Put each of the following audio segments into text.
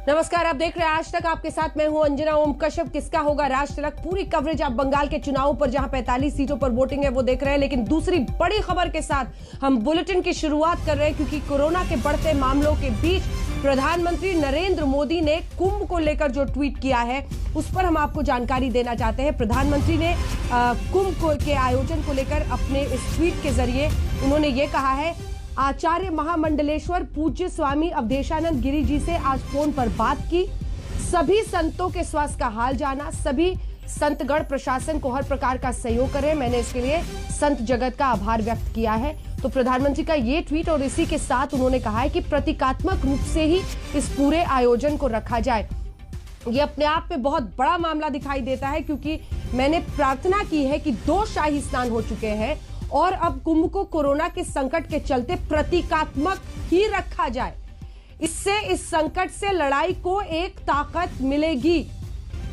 नमस्कार, आप देख रहे हैं आज तक। आपके साथ मैं हूं अंजना ओम कश्यप। किसका होगा राज तिलक, पूरी कवरेज आप बंगाल के चुनावों पर जहां 45 सीटों पर वोटिंग है वो देख रहे हैं। लेकिन दूसरी बड़ी खबर के साथ हम बुलेटिन की शुरुआत कर रहे हैं, क्योंकि कोरोना के बढ़ते मामलों के बीच प्रधानमंत्री नरेंद्र मोदी ने कुंभ को लेकर जो ट्वीट किया है उस पर हम आपको जानकारी देना चाहते हैं। प्रधानमंत्री ने कुंभ के आयोजन को लेकर अपने इस ट्वीट के जरिए उन्होंने ये कहा है, आचार्य महामंडलेश्वर पूज्य स्वामी अवधेशानंद गिरी जी से आज फोन पर बात की, सभी संतों के स्वास्थ्य का हाल जाना, सभी संतगण प्रशासन को हर प्रकार का सहयोग करें, मैंने इसके लिए संत जगत का आभार व्यक्त किया है। तो प्रधानमंत्री का ये ट्वीट, और इसी के साथ उन्होंने कहा है कि प्रतीकात्मक रूप से ही इस पूरे आयोजन को रखा जाए। ये अपने आप में बहुत बड़ा मामला दिखाई देता है, क्योंकि मैंने प्रार्थना की है कि 2 शाही स्नान हो चुके हैं और अब कुंभ को कोरोना के संकट के चलते प्रतीकात्मक ही रखा जाए। इससे इस संकट से लड़ाई को एक ताकत मिलेगी,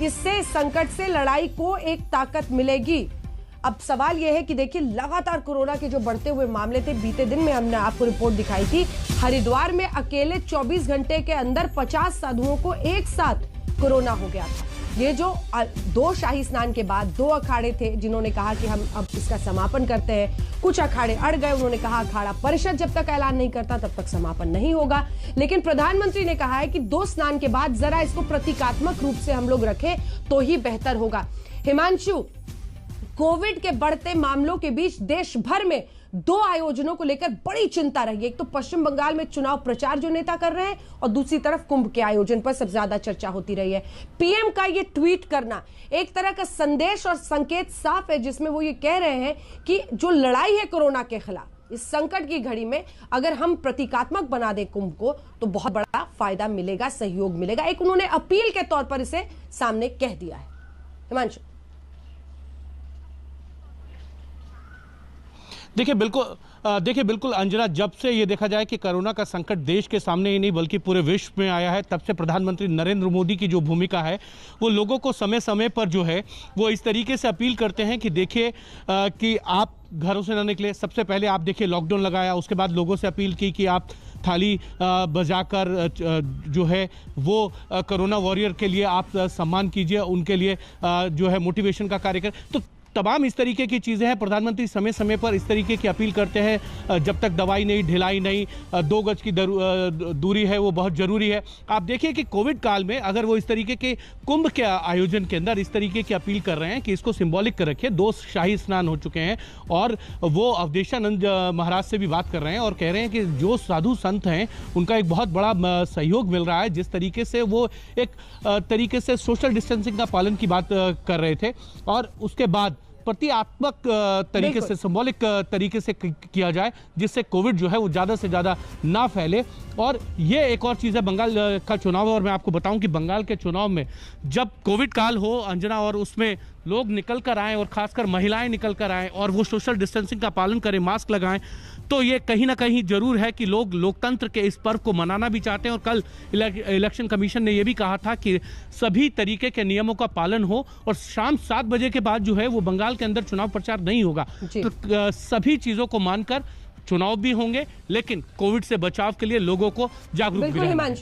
इससे इस संकट से लड़ाई को एक ताकत मिलेगी। अब सवाल यह है कि देखिए, लगातार कोरोना के जो बढ़ते हुए मामले थे, बीते दिन में हमने आपको रिपोर्ट दिखाई थी, हरिद्वार में अकेले 24 घंटे के अंदर 50 साधुओं को एक साथ कोरोना हो गया था। ये जो 2 शाही स्नान के बाद 2 अखाड़े थे जिन्होंने कहा कि हम अब इसका समापन करते हैं, कुछ अखाड़े अड़ गए। उन्होंने कहा अखाड़ा परिषद जब तक ऐलान नहीं करता तब तक समापन नहीं होगा। लेकिन प्रधानमंत्री ने कहा है कि 2 स्नान के बाद जरा इसको प्रतीकात्मक रूप से हम लोग रखें तो ही बेहतर होगा। हिमांशु, कोविड के बढ़ते मामलों के बीच देश भर में 2 आयोजनों को लेकर बड़ी चिंता रही है। एक तो पश्चिम बंगाल में चुनाव प्रचार जो नेता कर रहे हैं, और दूसरी तरफ कुंभ के आयोजन पर सबसे ज्यादा चर्चा होती रही है। पीएम का ये ट्वीट करना एक तरह का संदेश और संकेत साफ है, जिसमें वो ये कह रहे हैं कि जो लड़ाई है कोरोना के खिलाफ, इस संकट की घड़ी में अगर हम प्रतीकात्मक बना दें कुंभ को तो बहुत बड़ा फायदा मिलेगा, सहयोग मिलेगा। एक उन्होंने अपील के तौर पर इसे सामने कह दिया है। हिमांशु, देखिए बिल्कुल अंजना, जब से ये देखा जाए कि कोरोना का संकट देश के सामने ही नहीं बल्कि पूरे विश्व में आया है, तब से प्रधानमंत्री नरेंद्र मोदी की जो भूमिका है वो लोगों को समय समय पर जो है वो इस तरीके से अपील करते हैं कि देखिए कि आप घरों से ना निकले। सबसे पहले आप देखिए लॉकडाउन लगाया, उसके बाद लोगों से अपील की कि आप थाली बजाकर जो है वो कोरोना वॉरियर के लिए आप सम्मान कीजिए, उनके लिए जो है मोटिवेशन का कार्य करें। तो तमाम इस तरीके की चीज़ें हैं। प्रधानमंत्री समय समय पर इस तरीके की अपील करते हैं, जब तक दवाई नहीं, ढिलाई नहीं, 2 गज की दूरी है वो बहुत ज़रूरी है। आप देखिए कि कोविड काल में अगर वो इस तरीके के कुंभ के आयोजन के अंदर इस तरीके की अपील कर रहे हैं कि इसको सिंबॉलिक कर रखे, 2 शाही स्नान हो चुके हैं और वो अवधेशानंद महाराज से भी बात कर रहे हैं और कह रहे हैं कि जो साधु संत हैं उनका एक बहुत बड़ा सहयोग मिल रहा है। जिस तरीके से वो एक तरीके से सोशल डिस्टेंसिंग का पालन की बात कर रहे थे, और उसके बाद प्रतीकात्मक तरीके से, सिंबॉलिक तरीके से किया जाए, जिससे कोविड जो है वो ज़्यादा से ज़्यादा ना फैले। और ये एक और चीज़ है, बंगाल का चुनाव है, और मैं आपको बताऊं कि बंगाल के चुनाव में जब कोविड काल हो अंजना, और उसमें लोग निकल कर आएँ और खासकर महिलाएं निकल कर आएँ और वो सोशल डिस्टेंसिंग का पालन करें, मास्क लगाएं, तो ये कहीं ना कहीं जरूर है कि लोग लोकतंत्र के इस पर्व को मनाना भी चाहते हैं। और कल इलेक्शन कमीशन ने यह भी कहा था कि सभी तरीके के नियमों का पालन हो, और शाम 7 बजे के बाद जो है वो बंगाल के अंदर चुनाव प्रचार नहीं होगा। तो सभी चीजों को मानकर चुनाव भी होंगे, लेकिन कोविड से बचाव के लिए लोगों को जागरूक भी रहना है।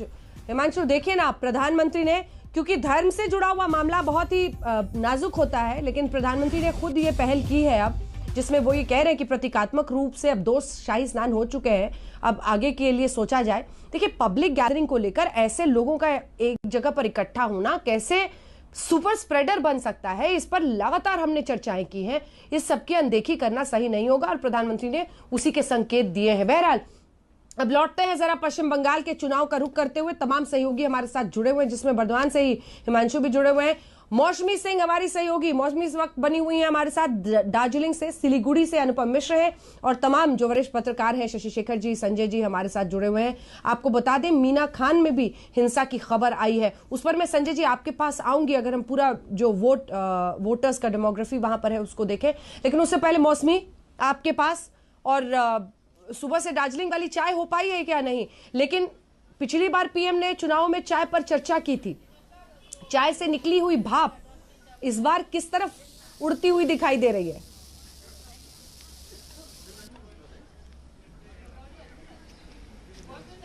हिमांशु, देखिए ना, प्रधानमंत्री ने, क्योंकि धर्म से जुड़ा हुआ मामला बहुत ही नाजुक होता है, लेकिन प्रधानमंत्री ने खुद ये पहल की है अब, जिसमें वो ये कह रहे हैं कि प्रतीकात्मक रूप से अब 2 शाही स्नान हो चुके हैं, अब आगे के लिए सोचा जाए। देखिए, पब्लिक गैदरिंग को लेकर ऐसे लोगों का एक जगह पर इकट्ठा होना कैसे सुपर स्प्रेडर बन सकता है, इस पर लगातार हमने चर्चाएं की हैं। इस सबकी अनदेखी करना सही नहीं होगा, और प्रधानमंत्री ने उसी के संकेत दिए हैं। बहरहाल, अब लौटते हैं जरा पश्चिम बंगाल के चुनाव का रुख करते हुए। तमाम सहयोगी हमारे साथ जुड़े हुए हैं, जिसमें बर्दवान से ही हिमांशु भी जुड़े हुए हैं। मौसमी सिंह हमारी सहयोगी, मौसमी इस वक्त बनी हुई है हमारे साथ दार्जिलिंग से, सिलीगुड़ी से अनुपम मिश्र है, और तमाम जो वरिष्ठ पत्रकार हैं, शशि शेखर जी, संजय जी हमारे साथ जुड़े हुए हैं। आपको बता दें, मीना खान में भी हिंसा की खबर आई है, उस पर मैं संजय जी आपके पास आऊंगी अगर हम पूरा जो वोटर्स का डेमोग्राफी वहां पर है उसको देखें। लेकिन उससे पहले मौसमी आपके पास, और सुबह से दार्जिलिंग वाली चाय हो पाई है क्या नहीं? लेकिन पिछली बार पीएम ने चुनाव में चाय पर चर्चा की थी, चाय से निकली हुई भाप इस बार किस तरफ उड़ती हुई दिखाई दे रही है?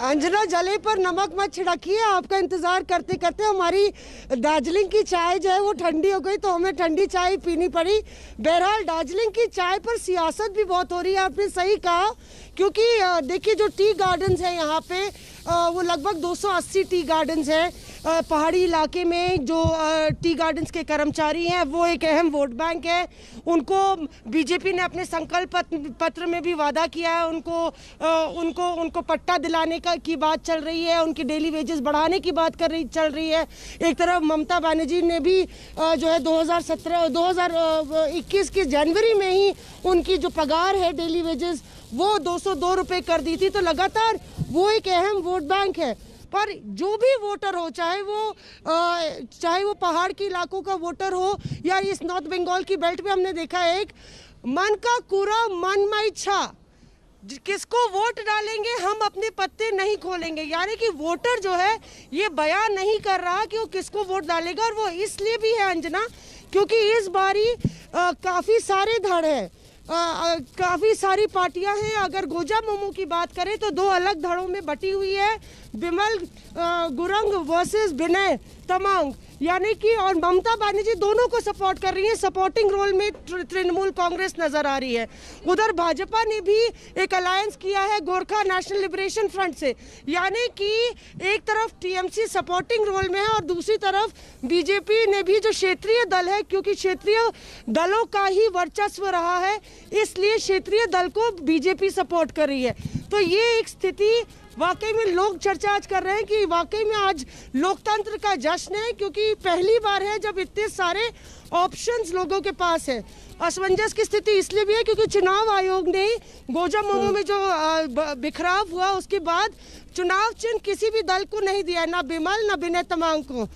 अंजना जले पर नमक मत छिड़किए। आपका इंतजार करते करते हमारी दार्जिलिंग की चाय जो है वो ठंडी हो गई, तो हमें ठंडी चाय पीनी पड़ी। बहरहाल दार्जिलिंग की चाय पर सियासत भी बहुत हो रही है, आपने सही कहा, क्योंकि देखिए जो टी गार्डन्स हैं यहाँ पे वो लगभग 280 टी गार्डन्स हैं। पहाड़ी इलाके में जो टी गार्डन्स के कर्मचारी हैं वो एक अहम वोट बैंक है। उनको बीजेपी ने अपने संकल्प पत्र में भी वादा किया है, उनको पट्टा दिलाने की बात चल रही है, उनकी डेली वेजेस बढ़ाने की बात चल रही है। एक तरफ ममता बनर्जी ने भी जो है 2021 के जनवरी में ही उनकी जो पगार है डेली वेजेस वो 202 रुपये कर दी थी। तो लगातार वो एक अहम वोट बैंक है। पर जो भी वोटर हो, चाहे वो पहाड़ के इलाकों का वोटर हो या इस नॉर्थ बंगाल की बेल्ट पे, हमने देखा है एक मन का कूड़ा मन में इच्छा, किसको वोट डालेंगे हम अपने पत्ते नहीं खोलेंगे। यानी कि वोटर जो है ये बयान नहीं कर रहा कि वो किसको वोट डालेगा, और वो इसलिए भी है अंजना क्योंकि इस बारी काफ़ी सारे धड़ है, काफ़ी सारी पार्टियां हैं। अगर गोजा मोमो की बात करें तो दो अलग धड़ों में बटी हुई है, बिमल गुरंग वर्सेस विनय तमांग, यानी कि और ममता बनर्जी दोनों को सपोर्ट कर रही है। सपोर्टिंग रोल में तृणमूल कांग्रेस नजर आ रही है। उधर भाजपा ने भी एक अलायंस किया है गोरखा नेशनल लिबरेशन फ्रंट से, यानी कि एक तरफ टीएमसी सपोर्टिंग रोल में है और दूसरी तरफ बीजेपी ने भी जो क्षेत्रीय दल है, क्योंकि क्षेत्रीय दलों का ही वर्चस्व रहा है इसलिए क्षेत्रीय दल को बीजेपी सपोर्ट कर रही है। तो ये एक स्थिति वाकई में लोग चर्चा आज कर रहे हैं कि वाकई में आज लोकतंत्र का जश्न है, क्योंकि पहली बार है जब इतने सारे ऑप्शंस लोगों के पास है। असमंजस की स्थिति इसलिए भी है क्योंकि चुनाव आयोग ने गोजा मोमो में जो बिखराव हुआ उसके बाद चुनाव चिन्ह किसी भी दल को नहीं दिया, ना बिमल ना विनय तमांग को।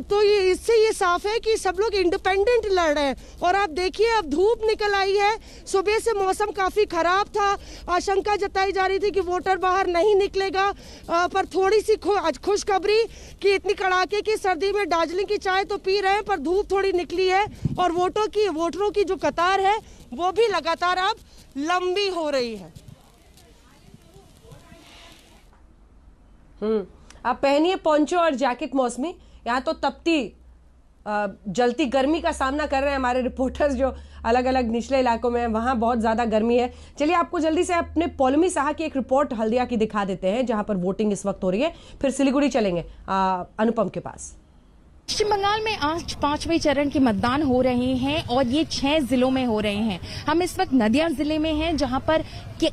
तो ये इससे ये साफ है कि सब लोग इंडिपेंडेंट लड़ रहे हैं। और आप देखिए अब धूप निकल आई है, सुबह से मौसम काफ़ी खराब था, आशंका जताई जा रही थी कि वोटर बाहर नहीं निकलेगा, पर थोड़ी सी खुशखबरी कि इतनी कड़ाके की सर्दी में दार्जिलिंग की चाय तो पी रहे हैं पर धूप थोड़ी निकली है और वोटरों की जो कतार है वो भी लगातार अब लंबी हो रही है। आप पहनिए पोंचो और जैकेट मौसमी। यहाँ तो तपती जलती गर्मी का सामना कर रहे हैं हमारे रिपोर्टर्स जो अलग अलग निचले इलाकों में हैं, वहां बहुत ज्यादा गर्मी है। चलिए आपको जल्दी से अपने पौलमी साहा की एक रिपोर्ट हल्दिया की दिखा देते हैं जहां पर वोटिंग इस वक्त हो रही है, फिर सिलीगुड़ी चलेंगे अनुपम के पास। पश्चिम बंगाल में आज 5वें चरण के मतदान हो रहे हैं और ये 6 जिलों में हो रहे हैं। हम इस वक्त नदिया जिले में हैं जहां पर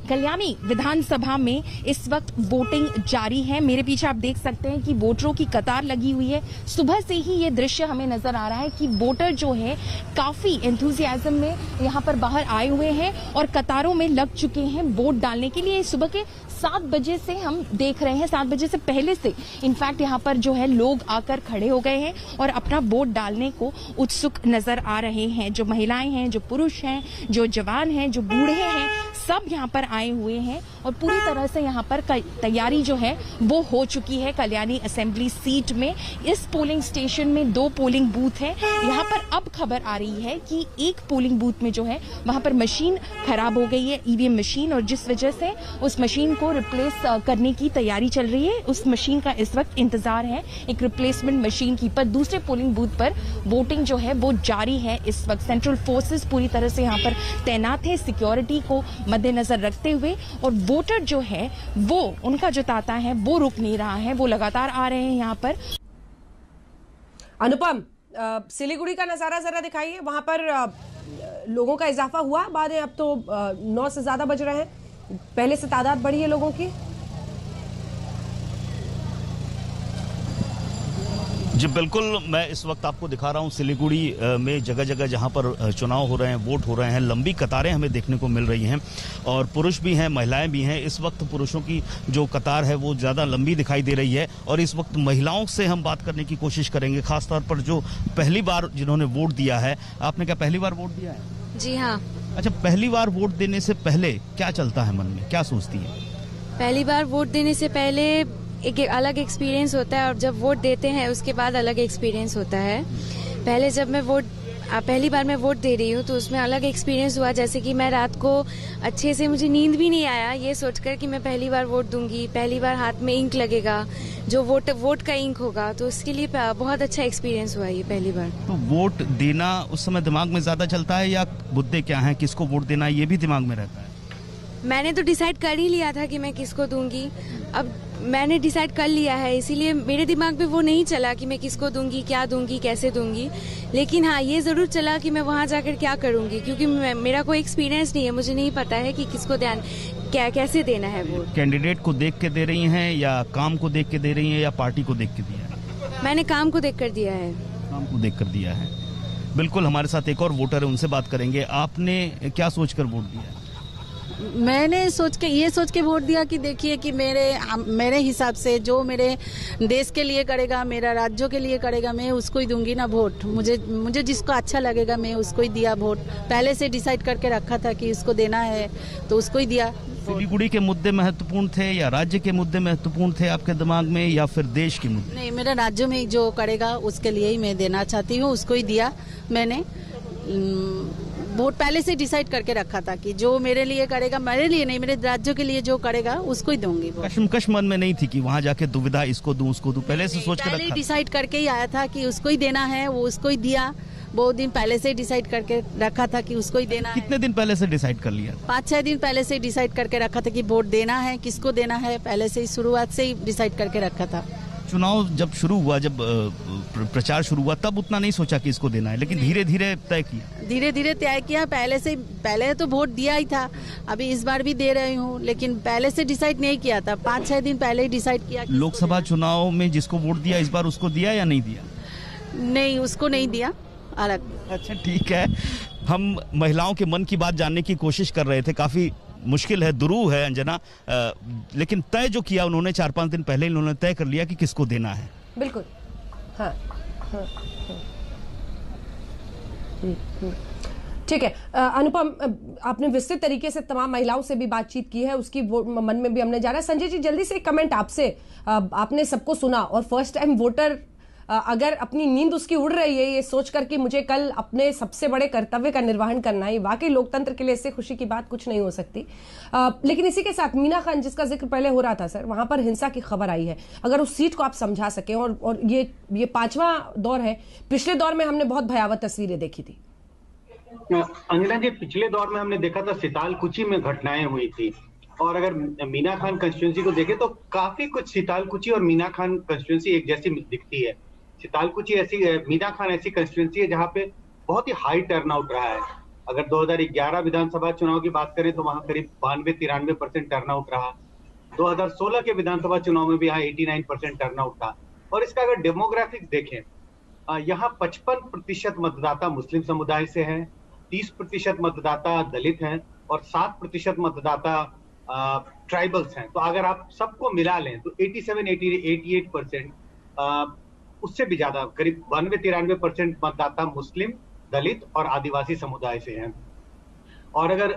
कल्याणी विधानसभा में इस वक्त वोटिंग जारी है। मेरे पीछे आप देख सकते हैं कि वोटरों की कतार लगी हुई है। सुबह से ही ये दृश्य हमें नजर आ रहा है कि वोटर जो है काफी एंथुजियाज्म में यहाँ पर बाहर आए हुए हैं और कतारों में लग चुके हैं वोट डालने के लिए। सुबह के 7 बजे से हम देख रहे हैं, 7 बजे से पहले से इनफैक्ट यहाँ पर जो है लोग आकर खड़े हो गए हैं और अपना वोट डालने को उत्सुक नजर आ रहे हैं। जो महिलाएं हैं, जो पुरुष हैं, जो जवान हैं, जो बूढ़े हैं, सब यहाँ पर आए हुए हैं और पूरी तरह से यहाँ पर तैयारी जो है वो हो चुकी है। कल्याणी असेंबली सीट में इस पोलिंग स्टेशन में 2 पोलिंग बूथ है। यहाँ पर अब खबर आ रही है कि एक पोलिंग बूथ में जो है वहां पर मशीन खराब हो गई है, ईवीएम मशीन, और जिस वजह से उस मशीन को रिप्लेस करने की तैयारी चल रही है। उस मशीन का इस वक्त इंतजार है, एक रिप्लेसमेंट मशीन की। पर दूसरे पोलिंग बूथ पर वोटिंग जो है वो जारी है इस वक्त। सेंट्रल फोर्सेस पूरी तरह से यहाँ पर तैनात है सिक्योरिटी को मद्देनजर रखते हुए, और वोटर जो है वो उनका जो तांता है वो रुक नहीं रहा है, वो लगातार आ रहे हैं यहाँ पर। अनुपम, सिलीगुड़ी का नजारा जरा दिखाइए। वहां पर लोगों का इजाफा हुआ बाद में, अब तो 9 से ज्यादा बज रहे हैं, पहले से तादाद बढ़ी है लोगों की। जी बिल्कुल, मैं इस वक्त आपको दिखा रहा हूँ सिलीगुड़ी में जगह जगह जहाँ पर चुनाव हो रहे हैं, वोट हो रहे हैं, लंबी कतारें हमें देखने को मिल रही हैं और पुरुष भी हैं, महिलाएं भी हैं। इस वक्त पुरुषों की जो कतार है वो ज़्यादा लंबी दिखाई दे रही है और इस वक्त महिलाओं से हम बात करने की कोशिश करेंगे, खासतौर पर जो पहली बार जिन्होंने वोट दिया है। आपने क्या पहली बार वोट दिया है? जी हाँ। अच्छा, पहली बार वोट देने से पहले क्या चलता है मन में, क्या सोचती है? पहली बार वोट देने से पहले एक अलग एक्सपीरियंस होता है और जब वोट देते हैं उसके बाद अलग एक्सपीरियंस होता है। पहले जब मैं वोट पहली बार मैं वोट दे रही हूँ, तो उसमें अलग एक्सपीरियंस हुआ। जैसे कि मैं रात को अच्छे से, मुझे नींद भी नहीं आया ये सोचकर कि मैं पहली बार वोट दूंगी, पहली बार हाथ में इंक लगेगा, जो वोट का इंक होगा, तो उसके लिए बहुत अच्छा एक्सपीरियंस हुआ ये पहली बार। तो वोट देना उस समय दिमाग में ज्यादा चलता है या मुद्दे क्या हैं, किसको वोट देना है, ये भी दिमाग में रहता है? मैंने तो डिसाइड कर ही लिया था कि मैं किसको दूंगी। अब मैंने डिसाइड कर लिया है, इसीलिए मेरे दिमाग में वो नहीं चला कि मैं किसको दूंगी, क्या दूंगी, कैसे दूंगी। लेकिन हाँ, ये जरूर चला कि मैं वहाँ जाकर क्या करूंगी, क्योंकि मेरा कोई एक्सपीरियंस नहीं है, मुझे नहीं पता है कि किसको कैसे देना है वोट। कैंडिडेट को देख के दे रही हैं या काम को देख के दे रही हैं या पार्टी को देख के दिया है? मैंने काम को देख कर दिया है। काम को देख कर दिया है। बिल्कुल, हमारे साथ एक और वोटर है, उनसे बात करेंगे। आपने क्या सोचकर वोट दिया है? मैंने ये सोच के वोट दिया कि देखिए कि मेरे हिसाब से जो मेरे देश के लिए करेगा, मेरा राज्यों के लिए करेगा, मैं उसको ही दूंगी ना वोट। मुझे जिसको अच्छा लगेगा मैं उसको ही दिया वोट। पहले से डिसाइड करके रखा था कि इसको देना है, तो उसको ही दिया। सिलीगुड़ी के मुद्दे महत्वपूर्ण थे या राज्य के मुद्दे महत्वपूर्ण थे आपके दिमाग में, या फिर देश के मुद्दे? नहीं, मेरे राज्यों में जो करेगा उसके लिए ही मैं देना चाहती हूँ, उसको ही दिया मैंने। वोट पहले से डिसाइड करके रखा था कि जो मेरे लिए करेगा, मेरे लिए नहीं, मेरे राज्यों के लिए जो करेगा उसको ही दूंगी। कश्मकश मन में नहीं थी कि वहाँ जाके दुविधा, इसको दूं उसको दूं, पहले से सोच कर रखा? डिसाइड करके ही आया था कि उसको ही देना है, वो उसको ही दिया। बहुत दिन पहले से डिसाइड करके रखा था कि उसको ही देना है। कितने दिन पहले से डिसाइड कर लिया? 5-6 दिन पहले से डिसाइड करके रखा था कि वोट देना है, किसको देना है, पहले से ही शुरुआत से ही डिसाइड करके रखा था। चुनाव जब शुरू हुआ, जब प्रचार शुरू हुआ, तब उतना नहीं सोचा कि इसको देना है, लेकिन धीरे धीरे तय किया? धीरे धीरे तय किया। पहले तो वोट दिया ही था, अभी इस बार भी दे रही हूँ, लेकिन पहले से डिसाइड नहीं किया था। 5-6 दिन पहले ही डिसाइड किया। लोकसभा चुनाव में जिसको वोट दिया, इस बार उसको दिया या नहीं दिया? नहीं, उसको नहीं दिया, अलग। अच्छा, ठीक है। हम महिलाओं के मन की बात जानने की कोशिश कर रहे थे। काफी मुश्किल है, दुरूह है अंजना, लेकिन तय जो किया उन्होंने 4-5 दिन पहले उन्होंने तय कर लिया कि किसको देना है। बिल्कुल, हाँ। ठीक है अनुपम, आपने विस्तृत तरीके से तमाम महिलाओं से भी बातचीत की है, उसकी मन में भी हमने जाना। संजय जी, जल्दी से एक कमेंट आपसे। आपने सबको सुना और फर्स्ट टाइम वोटर अगर अपनी नींद उसकी उड़ रही है ये सोचकर कि मुझे कल अपने सबसे बड़े कर्तव्य का निर्वहन करना है, वाकई लोकतंत्र के लिए इससे खुशी की बात कुछ नहीं हो सकती। लेकिन इसी के साथ मीना खान, जिसका जिक्र पहले हो रहा था सर, वहां पर हिंसा की खबर आई है, अगर उस सीट को आप समझा सकें। और ये 5वां दौर है, पिछले दौर में हमने बहुत भयावह तस्वीरें देखी थी। अंजना जी, पिछले दौर में हमने देखा था सितालकुची में घटनाएं हुई थी, और अगर मीना खान कंस्टिट्यूंसी को देखें तो काफी कुछ सितालकुची और मीना खान कंस्टिट्यूंसी एक जैसी दिखती है। सितालकुची ऐसी, मीना खान ऐसी कंस्टिट्यूंसी है जहां पे बहुत ही हाई टर्नआउट रहा है। अगर 2011 विधानसभा चुनाव की बात करें तो वहां करीब 92-93% टर्नआउट रहा। 2016 के विधानसभा चुनाव में भी यहाँ 89% टर्नआउट था। और इसका अगर डेमोग्राफिक्स देखें, यहाँ 55% मतदाता मुस्लिम समुदाय से है, 30% मतदाता दलित हैं और 7% मतदाता ट्राइबल्स हैं। तो अगर आप सबको मिला लें तो 87-88% उससे भी ज्यादा, करीब 92-93% मतदाता मुस्लिम, दलित और आदिवासी समुदाय से हैं। और अगर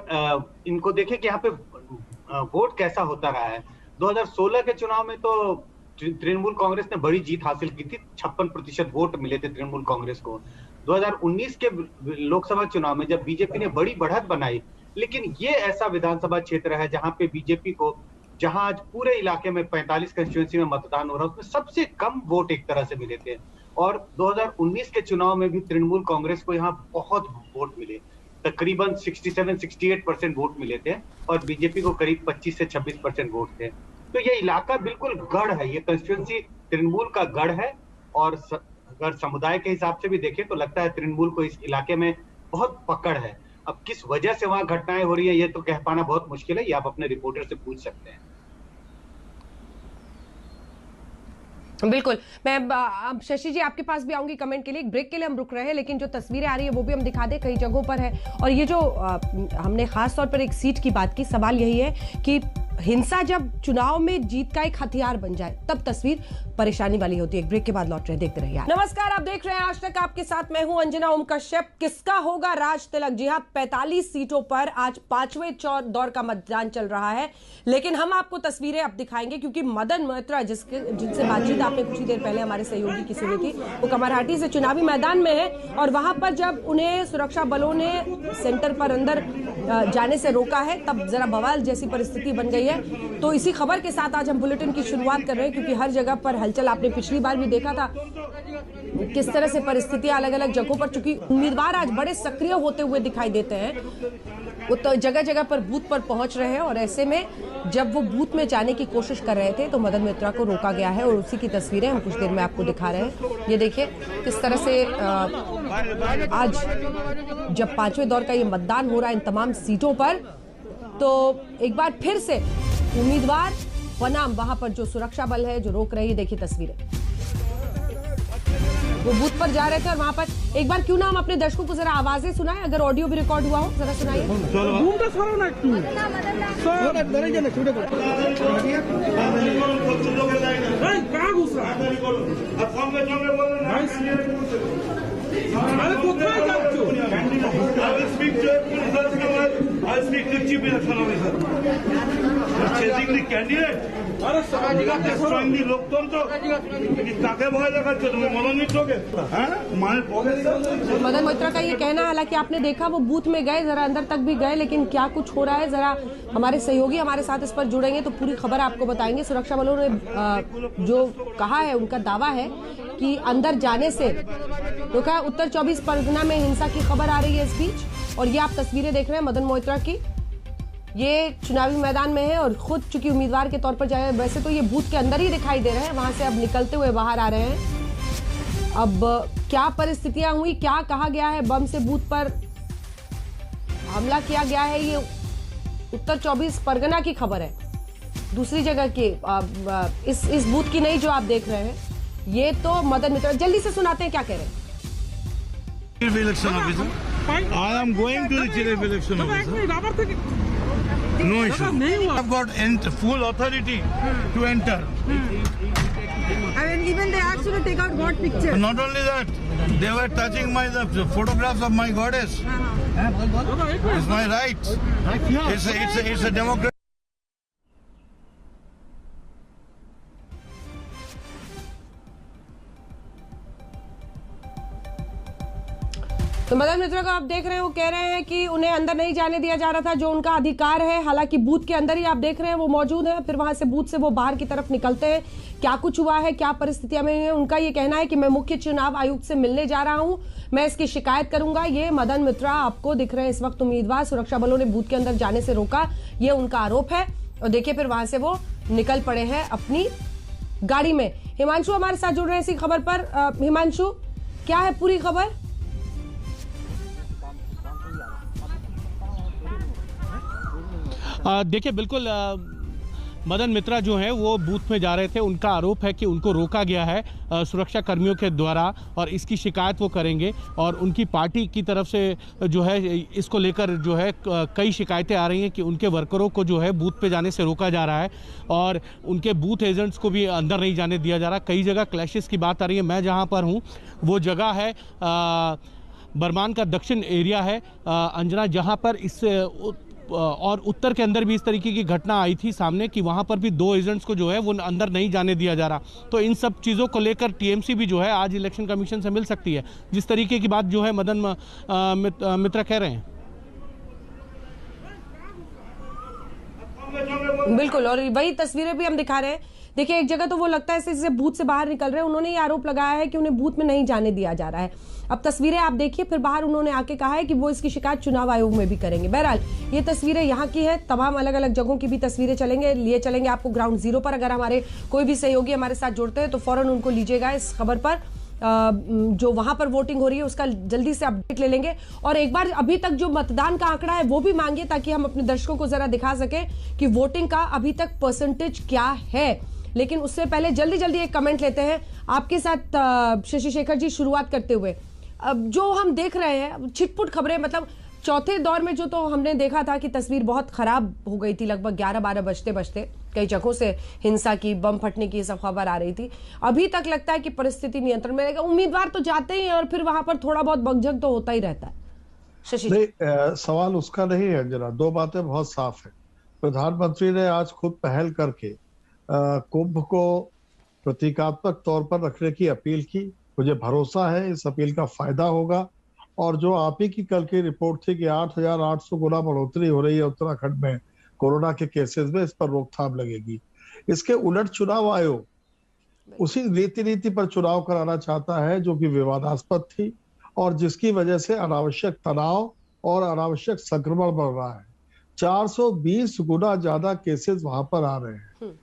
इनको देखें कि यहाँ पे वोट कैसा होता रहा है, 2016 के चुनाव में तो तृणमूल कांग्रेस ने बड़ी जीत हासिल की थी, 56% वोट मिले थे तृणमूल कांग्रेस को। 2019 के लोकसभा चुनाव में जब बीजेपी ने बड़ी बढ़त बनाई, लेकिन ये ऐसा विधानसभा क्षेत्र है जहां पे बीजेपी को, जहां आज पूरे इलाके में 45 कंस्टिट्यूएंसी में मतदान हो रहा है, उसमें सबसे कम वोट एक तरह से मिले थे। और 2019 के चुनाव में भी तृणमूल कांग्रेस को यहाँ बहुत वोट मिले, तकरीबन 67-68% वोट मिले थे, और बीजेपी को करीब 25 से 26% वोट थे। तो ये इलाका बिल्कुल गढ़ है, ये कंस्टिट्यूएंसी तृणमूल का गढ़ है। और अगर समुदाय के हिसाब से भी देखें तो लगता है तृणमूल को इस इलाके में बहुत पकड़ है। अब किस वजह से वहां घटनाएं हो रही है ये तो कह पाना बहुत मुश्किल है, ये आप अपने रिपोर्टर से पूछ सकते हैं। बिल्कुल, मैं अब शशि जी आपके पास भी आऊंगी कमेंट के लिए। एक ब्रेक के लिए हम रुक रहे हैं, लेकिन जो तस्वीरें आ रही है वो भी हम दिखा दें, कई जगहों पर है। और ये जो हमने खास तौर पर एक सीट की बात की, सवाल यही है कि हिंसा जब चुनाव में जीत का एक हथियार बन जाए तब तस्वीर परेशानी वाली होती है। एक ब्रेक के बाद लौट रहे, देखते रहिए। नमस्कार, आप देख रहे हैं आज तक, आपके साथ मैं हूं अंजना ओम कश्यप। किसका होगा राज तिलक? जी हां, 45 सीटों पर आज 5वें दौर का मतदान चल रहा है, लेकिन हम आपको तस्वीरें अब दिखाएंगे क्योंकि मदन मोइत्रा जिनसे बातचीत आपने कुछ ही देर पहले हमारे सहयोगी की सुनी थी, वो कमरहाटी से चुनावी मैदान में है और वहां पर जब उन्हें सुरक्षा बलों ने सेंटर पर अंदर जाने से रोका है तब जरा बवाल जैसी परिस्थिति बन गई है। तो इसी खबर के साथ आज हम बुलेटिन की शुरुआत कर रहे हैं क्योंकि हर जगह पर हलचल, आपने पिछली बार भी देखा था किस तरह से परिस्थितियां अलग अलग जगहों पर, चूंकि उम्मीदवार आज बड़े सक्रिय होते हुए दिखाई देते हैं, वो तो जगह जगह पर बूथ पर पहुंच रहे हैं और ऐसे में जब वो बूथ में जाने की कोशिश कर रहे थे तो मदन मोइत्रा को रोका गया है और उसी की तस्वीरें हम कुछ देर में आपको दिखा रहे हैं। ये देखिए किस तरह से आज जब 5वें दौर का ये मतदान हो रहा है इन तमाम सीटों पर, तो एक बार फिर से उम्मीदवार बनाम वहां पर जो सुरक्षा बल है जो रोक रही है। देखिए तस्वीरें, वो बूथ पर जा रहे थे और वहां पर एक बार क्यों ना हम अपने दर्शकों को जरा आवाजें सुनाएं, अगर ऑडियो भी रिकॉर्ड हुआ हो जरा सुनाइए। मदन मोइत्रा का ये कहना, हालांकि आपने देखा वो बूथ में गए, जरा अंदर तक भी गए, लेकिन क्या कुछ हो रहा है जरा हमारे सहयोगी हमारे साथ इस पर जुड़ेंगे तो पूरी खबर आपको बताएंगे। सुरक्षा बलों ने जो कहा है, उनका दावा है कि अंदर जाने से रोका है। उत्तर 24 परगना में हिंसा की खबर आ रही है इस बीच, और ये आप तस्वीरें देख रहे हैं मदन मोइत्रा की, ये चुनावी मैदान में है और खुद चूंकि उम्मीदवार के तौर पर जाए, वैसे तो ये बूथ के अंदर ही दिखाई दे रहे हैं, वहां से अब निकलते हुए बाहर आ रहे हैं। अब क्या परिस्थितियां हुई, क्या कहा गया है, बम से बूथ पर हमला किया गया है, ये उत्तर 24 परगना की खबर है, दूसरी जगह की, इस बूथ की नहीं जो आप देख रहे हैं। ये तो मदन मोइत्रा, जल्दी से सुनाते हैं क्या कह रहे हैं। I am going to the chief election officer. No issue. I've got full authority to enter. I mean, even they asked you to take out what picture? Not only that, they were touching the photographs of my goddess. It's my right. It's a democracy. तो मदन मोइत्रा को आप देख रहे हैं, वो कह रहे हैं कि उन्हें अंदर नहीं जाने दिया जा रहा था, जो उनका अधिकार है। हालांकि बूथ के अंदर ही आप देख रहे हैं वो मौजूद है, फिर वहां से बूथ से वो बाहर की तरफ निकलते हैं। क्या कुछ हुआ है, क्या परिस्थितियां में है, उनका ये कहना है कि मैं मुख्य चुनाव आयुक्त से मिलने जा रहा हूं, मैं इसकी शिकायत करूंगा। ये मदन मोइत्रा आपको दिख रहे हैं इस वक्त उम्मीदवार, सुरक्षा बलों ने बूथ के अंदर जाने से रोका, ये उनका आरोप है। और देखिए फिर वहां से वो निकल पड़े हैं अपनी गाड़ी में। हिमांशु हमारे साथ जुड़ रहे हैं इसी खबर पर। हिमांशु, क्या है पूरी खबर? देखिए बिल्कुल, मदन मोइत्रा जो है वो बूथ में जा रहे थे, उनका आरोप है कि उनको रोका गया है सुरक्षा कर्मियों के द्वारा और इसकी शिकायत वो करेंगे। और उनकी पार्टी की तरफ से जो है इसको लेकर जो है कई शिकायतें आ रही हैं कि उनके वर्करों को जो है बूथ पे जाने से रोका जा रहा है और उनके बूथ एजेंट्स को भी अंदर नहीं जाने दिया जा रहा। कई जगह क्लैशेस की बात आ रही है। मैं जहाँ पर हूँ वो जगह है बरमान का दक्षिण एरिया है अंजना, जहाँ पर इस और उत्तर के अंदर भी इस तरीके की घटना आई थी सामने कि वहां पर भी 2 एजेंट्स को जो है वो अंदर नहीं जाने दिया जा रहा। तो इन सब चीज़ों को लेकर टीएमसी भी जो है आज इलेक्शन कमीशन से मिल सकती है, जिस तरीके की बात जो है मदन मोइत्रा कह रहे हैं। बिल्कुल, और वही तस्वीरें भी हम दिखा रहे हैं। देखिए एक जगह तो वो लगता है जैसे बूथ से बाहर निकल रहे हैं, उन्होंने ये आरोप लगाया है कि उन्हें बूथ में नहीं जाने दिया जा रहा है। अब तस्वीरें आप देखिए, फिर बाहर उन्होंने आके कहा है कि वो इसकी शिकायत चुनाव आयोग में भी करेंगे। बहरहाल ये तस्वीरें यहाँ की है, तमाम अलग अलग जगहों की भी तस्वीरें लिए चलेंगे आपको ग्राउंड जीरो पर। अगर हमारे कोई भी सहयोगी हमारे साथ जुड़ते हैं तो फौरन उनको लीजिएगा इस खबर पर, जो वहां पर वोटिंग हो रही है उसका जल्दी से अपडेट ले लेंगे। और एक बार अभी तक जो मतदान का आंकड़ा है वो भी मांगिए, ताकि हम अपने दर्शकों को जरा दिखा सके कि वोटिंग का अभी तक परसेंटेज क्या है। लेकिन उससे पहले जल्दी जल्दी एक कमेंट लेते हैं आपके साथ। शशि शेखर जी, शुरुआत करते हुए, अब जो हम देख रहे हैं छिटपुट खबरें, मतलब चौथे दौर में जो तो हमने देखा था कि तस्वीर बहुत खराब हो गई थी, लगभग 11-12 बजते कई जगहों से हिंसा की, बम फटने की सब खबर आ रही थी। अभी तक लगता है कि परिस्थिति नियंत्रण में रहेगा। उम्मीदवार तो जाते ही हैं और फिर वहां पर थोड़ा बहुत बकझक तो होता ही रहता है। शशि नहीं, सवाल उसका नहीं है अंजना, दो बातें बहुत साफ है। प्रधानमंत्री ने आज खुद पहल करके कुंभ को प्रतीकात्मक तौर पर रखने की अपील की। मुझे भरोसा है इस अपील का फायदा होगा। और जो आप ही की कल की रिपोर्ट थी कि 8,800 गुना बढ़ोतरी हो रही है उत्तराखंड में कोरोना के केसेस में, इस पर रोकथाम लगेगी। इसके उलट चुनाव आयोग उसी नीति पर चुनाव कराना चाहता है जो कि विवादास्पद थी और जिसकी वजह से अनावश्यक तनाव और अनावश्यक संक्रमण बढ़ रहा है। 420 गुना ज्यादा केसेस वहां पर आ रहे हैं।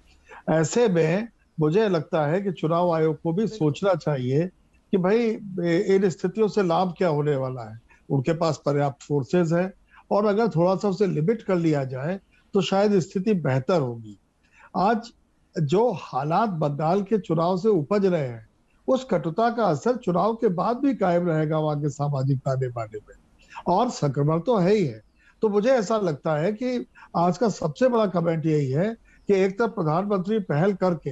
ऐसे में मुझे लगता है कि चुनाव आयोग को भी सोचना चाहिए कि भाई इन स्थितियों से लाभ क्या होने वाला है। उनके पास पर्याप्त फोर्सेज है और अगर थोड़ा सा उसे लिमिट कर लिया जाए तो शायद स्थिति बेहतर होगी। आज जो हालात बंगाल के चुनाव से उपज रहे हैं उस कटुता का असर चुनाव के बाद भी कायम रहेगा वहां के सामाजिक ताने बाने में, और संक्रमण तो है ही है। तो मुझे ऐसा लगता है कि आज का सबसे बड़ा कमेंट यही है कि एक तरफ प्रधानमंत्री पहल करके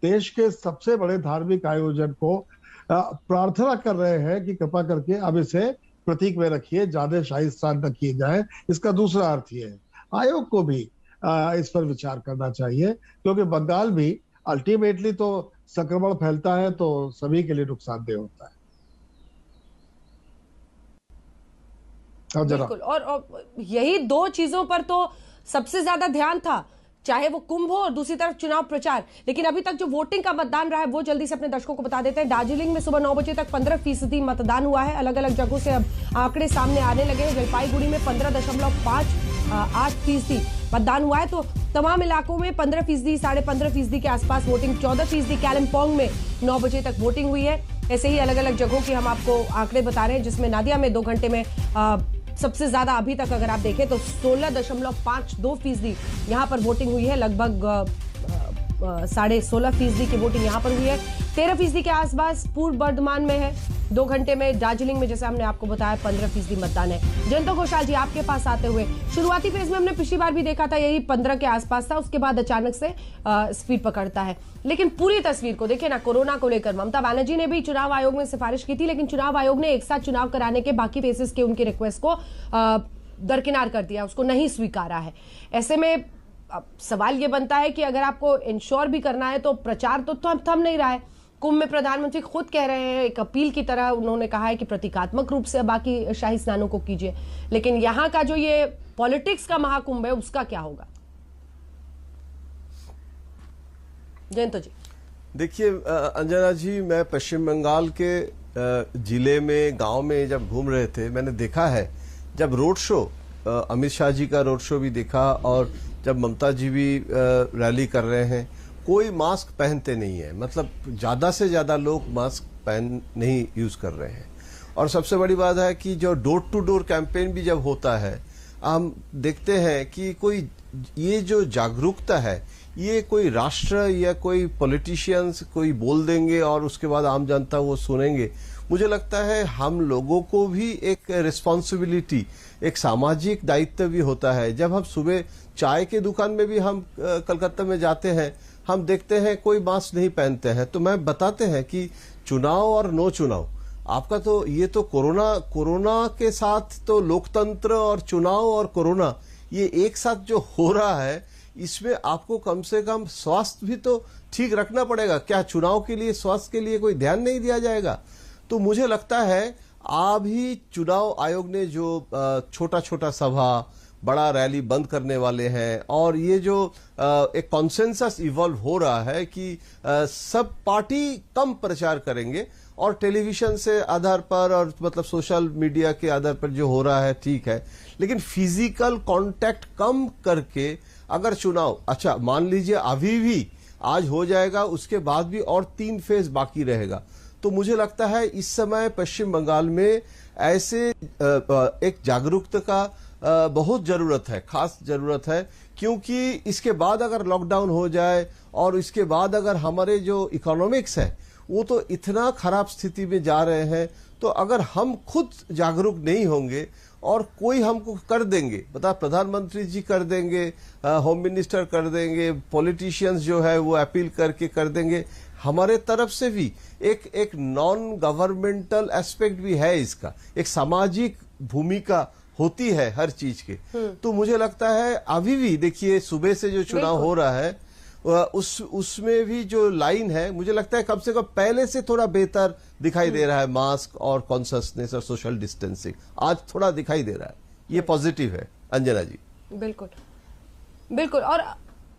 देश के सबसे बड़े धार्मिक आयोजन को प्रार्थना कर रहे हैं कि कृपा करके अब इसे प्रतीक में रखिए, ज्यादा शाही स्नान न किए जाए। इसका दूसरा अर्थ ये है आयोग को भी इस पर विचार करना चाहिए, क्योंकि बंगाल भी अल्टीमेटली तो संक्रमण फैलता है तो सभी के लिए नुकसानदेह होता है। बिल्कुल, और यही दो चीजों पर तो सबसे ज्यादा ध्यान था, चाहे वो कुंभ हो और दूसरी तरफ चुनाव प्रचार। लेकिन अभी तक जो वोटिंग का मतदान रहा है वो जल्दी से अपने दर्शकों को बता देते हैं। दार्जिलिंग में सुबह 9 बजे तक 15% मतदान हुआ है। अलग अलग जगहों से अब आंकड़े सामने आने लगे हैं। जलपाईगुड़ी में 15.58% मतदान हुआ है। तो तमाम इलाकों में 15%, 15.5% के आसपास वोटिंग, 14% कालिम्पोंग में 9 बजे तक वोटिंग हुई है। ऐसे ही अलग अलग जगहों की हम आपको आंकड़े बता रहे हैं, जिसमें नादिया में 2 घंटे में सबसे ज्यादा अभी तक अगर आप देखें तो 16.52% यहाँ पर वोटिंग हुई है। लगभग 16.5% की वोटिंग यहाँ पर हुई है। 13% के आसपास पूर्व बर्धमान में है। 2 घंटे में दार्जिलिंग में, जैसे हमने आपको बताया, 15% मतदान है। जयंत घोषाल जी, आपके पास आते हुए, शुरुआती फेज में हमने पिछली बार भी देखा था यही 15 के आसपास था, उसके बाद अचानक से स्पीड पकड़ता है। लेकिन पूरी तस्वीर को देखें ना, कोरोना को लेकर ममता बनर्जी ने भी चुनाव आयोग में सिफारिश की थी, लेकिन चुनाव आयोग ने एक साथ चुनाव कराने के बाकी फेजेस के उनकी रिक्वेस्ट को दरकिनार कर दिया, उसको नहीं स्वीकारा है। ऐसे में अब सवाल ये बनता है कि अगर आपको इंश्योर भी करना है तो प्रचार तो थम नहीं रहा है। कुंभ में प्रधानमंत्री खुद कह रहे हैं, एक अपील की तरह उन्होंने कहा है कि प्रतीकात्मक रूप से बाकी शाही स्नानों को कीजिए, लेकिन यहाँ का जो ये पॉलिटिक्स का महाकुंभ है उसका क्या होगा? जयंत जी, देखिए अंजना जी, मैं पश्चिम बंगाल के जिले में, गांव में जब घूम रहे थे, मैंने देखा है जब रोड शो, अमित शाह जी का रोड शो भी देखा और जब ममता जी भी रैली कर रहे हैं, कोई मास्क पहनते नहीं है। मतलब ज्यादा से ज्यादा लोग मास्क नहीं यूज कर रहे हैं। और सबसे बड़ी बात है कि जो डोर टू डोर कैंपेन भी जब होता है, हम देखते हैं कि कोई ये जो जागरूकता है, ये कोई राष्ट्र या कोई पॉलिटिशियंस कोई बोल देंगे और उसके बाद आम जनता वो सुनेंगे। मुझे लगता है हम लोगों को भी एक रिस्पॉन्सिबिलिटी, एक सामाजिक दायित्व भी होता है। जब हम सुबह चाय के दुकान में भी हम कलकत्ता में जाते हैं, हम देखते हैं कोई मास्क नहीं पहनते हैं। तो मैं बताते हैं कि चुनाव और नो चुनाव, आपका तो ये तो कोरोना के साथ तो लोकतंत्र और चुनाव और कोरोना ये एक साथ जो हो रहा है, इसमें आपको कम से कम स्वास्थ्य भी तो ठीक रखना पड़ेगा। क्या चुनाव के लिए, स्वास्थ्य के लिए कोई ध्यान नहीं दिया जाएगा? तो मुझे लगता है अभी चुनाव आयोग ने जो छोटा छोटा सभा, बड़ा रैली बंद करने वाले हैं, और ये जो एक कॉन्सेंसस इवॉल्व हो रहा है कि सब पार्टी कम प्रचार करेंगे और टेलीविजन से आधार पर और मतलब सोशल मीडिया के आधार पर जो हो रहा है ठीक है, लेकिन फिजिकल कांटेक्ट कम करके अगर चुनाव, अच्छा मान लीजिए अभी भी आज हो जाएगा, उसके बाद भी और 3 फेज बाकी रहेगा, तो मुझे लगता है इस समय पश्चिम बंगाल में ऐसे एक जागरूकता का बहुत जरूरत है, खास जरूरत है। क्योंकि इसके बाद अगर लॉकडाउन हो जाए और इसके बाद अगर हमारे जो इकोनॉमिक्स है वो तो इतना खराब स्थिति में जा रहे हैं, तो अगर हम खुद जागरूक नहीं होंगे और कोई हमको कर देंगे, बता प्रधानमंत्री जी कर देंगे, होम मिनिस्टर कर देंगे, पॉलिटिशियंस जो है वो अपील करके कर देंगे। हमारे तरफ से भी एक नॉन गवर्नमेंटल एस्पेक्ट भी है इसका, एक सामाजिक भूमिका होती है हर चीज के। तो मुझे लगता है अभी भी देखिए सुबह से जो चुनाव हो रहा है उसमें भी जो लाइन है मुझे लगता है कम से कम पहले से थोड़ा बेहतर दिखाई दे रहा है। मास्क और कॉन्शियसनेस और सोशल डिस्टेंसिंग आज थोड़ा दिखाई दे रहा है, ये पॉजिटिव है अंजना जी। बिल्कुल बिल्कुल, और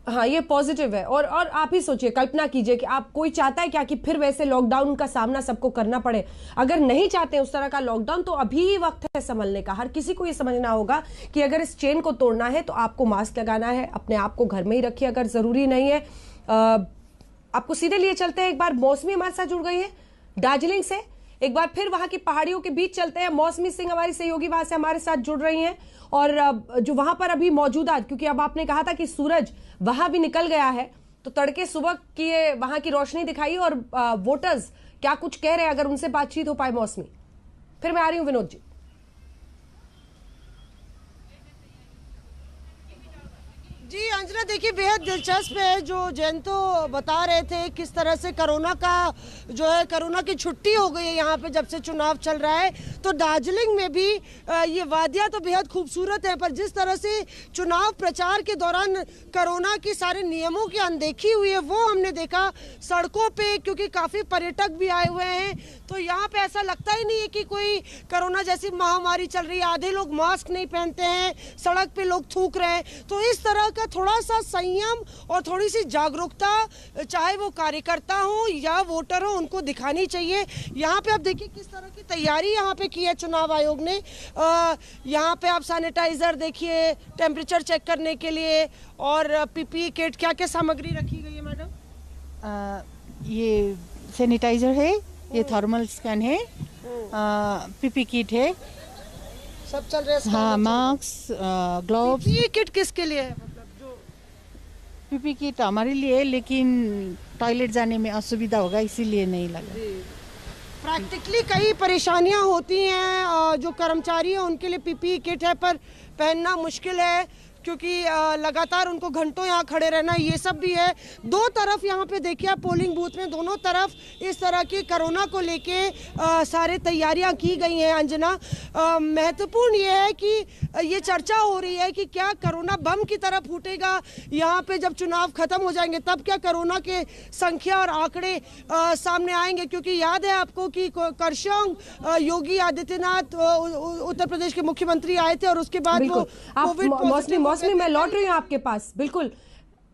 हाँ ये पॉजिटिव है। और आप ही सोचिए, कल्पना कीजिए कि आप कोई चाहता है क्या कि फिर वैसे लॉकडाउन का सामना सबको करना पड़े। अगर नहीं चाहते उस तरह का लॉकडाउन तो अभी वक्त है संभलने का। हर किसी को ये समझना होगा कि अगर इस चेन को तोड़ना है तो आपको मास्क लगाना है, अपने आप को घर में ही रखिए अगर जरूरी नहीं है। आपको सीधे लिए चलते हैं, एक बार मौसमी हमारे साथ जुड़ गई है दार्जिलिंग से, एक बार फिर वहां की पहाड़ियों के बीच चलते हैं। मौसमी सिंह हमारी सहयोगी वहां से हमारे साथ जुड़ रही हैं और जो वहां पर अभी मौजूदा, क्योंकि अब आपने कहा था कि सूरज वहां भी निकल गया है, तो तड़के सुबह की वहां की रोशनी दिखाई और वोटर्स क्या कुछ कह रहे हैं, अगर उनसे बातचीत हो पाए। मौसमी, फिर मैं आ रही हूं विनोद जी। जी अंजना, देखिए बेहद दिलचस्प है जो जयंतो बता रहे थे किस तरह से कोरोना का जो है, कोरोना की छुट्टी हो गई है यहाँ पे जब से चुनाव चल रहा है। तो दार्जिलिंग में भी ये वादियाँ तो बेहद खूबसूरत हैं, पर जिस तरह से चुनाव प्रचार के दौरान कोरोना की सारे नियमों की अनदेखी हुई है वो हमने देखा सड़कों पे, क्योंकि काफ़ी पर्यटक भी आए हुए हैं। तो यहाँ पे ऐसा लगता ही नहीं है कि कोई कोरोना जैसी महामारी चल रही है। आधे लोग मास्क नहीं पहनते हैं, सड़क पे लोग थूक रहे हैं। तो इस तरह का थोड़ा सा संयम और थोड़ी सी जागरूकता, चाहे वो कार्यकर्ता हो या वोटर हो, उनको दिखानी चाहिए। यहाँ पे आप देखिए किस तरह की तैयारी यहाँ पे की है चुनाव आयोग ने। यहाँ पे आप सैनिटाइजर देखिए, टेम्परेचर चेक करने के लिए, और पीपीई किट, क्या क्या सामग्री रखी गई है मैडम? ये सैनिटाइजर है, ये थर्मल स्कैन है, पीपी किट है, सब चल रहा है। हाँ, मास्क, ग्लव्स। पीपी किट किसके लिए है? पीपी किट हमारे लिए, लेकिन टॉयलेट जाने में असुविधा होगा इसीलिए नहीं लगा। प्रैक्टिकली कई परेशानियां होती हैं, जो कर्मचारी हैं उनके लिए पीपी किट है पर पहनना मुश्किल है, क्योंकि लगातार उनको घंटों यहाँ खड़े रहना, ये सब भी है। दो तरफ यहाँ पे देखिए आप पोलिंग बूथ में दोनों तरफ इस तरह की कोरोना को लेके सारे तैयारियां की गई हैं। अंजना, महत्वपूर्ण ये है कि ये चर्चा हो रही है कि क्या कोरोना बम की तरह फूटेगा यहाँ पे जब चुनाव खत्म हो जाएंगे, तब क्या कोरोना के संख्या और आंकड़े सामने आएंगे। क्योंकि याद है आपको कि करशोंग योगी आदित्यनाथ उत्तर प्रदेश के मुख्यमंत्री आए थे और उसके बाद वो कोविड मौसमी मैं लौट रही हूँ आपके पास। बिल्कुल,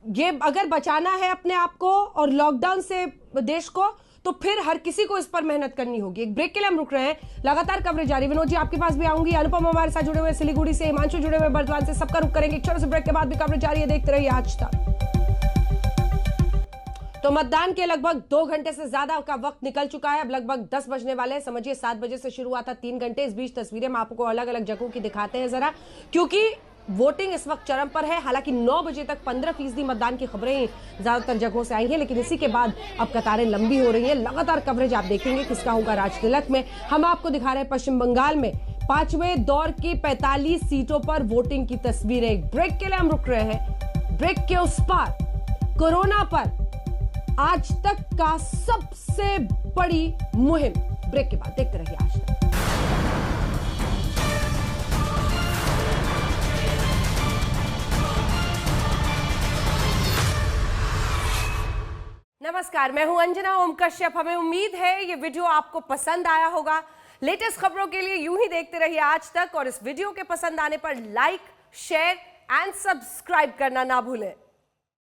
ये अगर बचाना है अपने आप को और लॉकडाउन से देश को, तो फिर हर किसी को इस पर मेहनत करनी होगी। एक ब्रेक के लिए हम रुक रहे हैं, लगातार कवरेज जारी। विनोद जी आपके पास भी आऊंगी, अनुपम हमारे साथ जुड़े हुए सिलीगुड़ी से, हिमांशु जुड़े हुए बर्दवान से, सबका रुक करेंगे। एक छोटे से ब्रेक के बाद भी कवरेज जारी है, देखते रहिए आज तक। तो मतदान के लगभग 2 घंटे से ज्यादा का वक्त निकल चुका है, अब लगभग 10 बजने वाले हैं। समझिए 7 बजे से शुरू हुआ था, 3 घंटे। इस बीच तस्वीरें हम आपको अलग अलग जगहों की दिखाते हैं जरा, क्योंकि वोटिंग इस वक्त चरम पर है। हालांकि 9 बजे तक 15% मतदान की खबरें ही ज्यादातर जगहों से आई हैं, लेकिन इसी के बाद अब कतारें लंबी हो रही हैं। लगातार कवरेज आप देखेंगे किसका होगा राज तिलक में। हम आपको दिखा रहे हैं पश्चिम बंगाल में 5वें दौर की 45 सीटों पर वोटिंग की तस्वीरें। एक ब्रेक के लिए हम रुक रहे हैं। ब्रेक के उस पार कोरोना पर आज तक का सबसे बड़ी मुहिम, ब्रेक के बाद देखते रहिए आज तक। नमस्कार, मैं हूं अंजना ओम कश्यप। हमें उम्मीद है ये वीडियो आपको पसंद आया होगा। लेटेस्ट खबरों के लिए यूं ही देखते रहिए आज तक, और इस वीडियो के पसंद आने पर लाइक, शेयर एंड सब्सक्राइब करना ना भूलें।